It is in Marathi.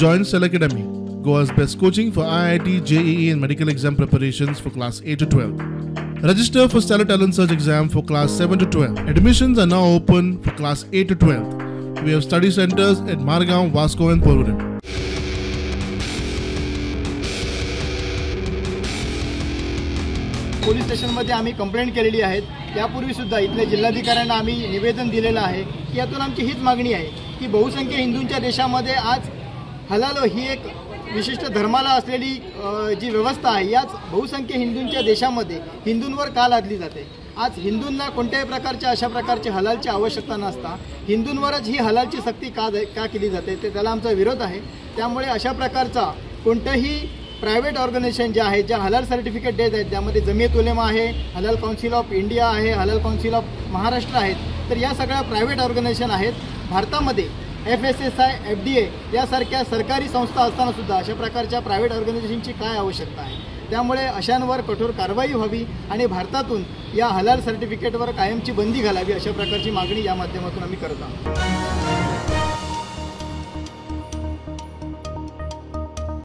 Join Cell Academy, Goa's best coaching for IIT, JEE and medical exam preparations for class 8 to 12. Register for Stellar Talent Search exam for class 7 to 12. Admissions are now open for class 8 to 12. We have study centers at Margao, Vasco and Porvorim. Police स्टेशनमध्ये आम्ही कंप्लेंट केलेली आहे। त्यापूर्वी सुद्धा इथल्या जिल्हाधिकाऱ्यांना आम्ही निवेदन दिलेलं आहे की यातून आमची हीच मागणी आहे की बहुसंख्य हिंदूंच्या देशामध्ये आज हलाल ही एक विशिष्ट धर्माला असलेली जी व्यवस्था आहे, याच बहुसंख्य हिंदूंच्या देशामध्ये हिंदूंवर का लादली जाते। आज हिंदूंना कोणत्याही प्रकारच्या अशा प्रकारची हलालची आवश्यकता नसता हिंदूंवरच ही हलालची सक्ती का केली जाते, ते त्याला आमचा विरोध आहे। त्यामुळे अशा प्रकारचा कोणतेही प्रायव्हेट ऑर्गनायझेशन जे आहे, ज्या हलाल सर्टिफिकेट देत आहेत, त्यामध्ये जमियत उलेमा आहे, हलाल काउन्सिल ऑफ इंडिया आहे, हलाल काउन्सिल ऑफ महाराष्ट्र आहेत, तर या सगळ्या प्रायव्हेट ऑर्गनायझेशन आहेत। भारतामध्ये FSSI, FDA यासारख्या सरकारी संस्था असताना सुद्धा अशा प्रकारच्या प्रायव्हेट ऑर्गनायझेशनची काय आवश्यकता आहे। त्यामुळे अशांवर कठोर कारवाई व्हावी आणि भारतातून या हलाल सर्टिफिकेटवर कायमची बंदी घालावी, अशा प्रकारची मागणी या माध्यमातून आम्ही करत आहोत।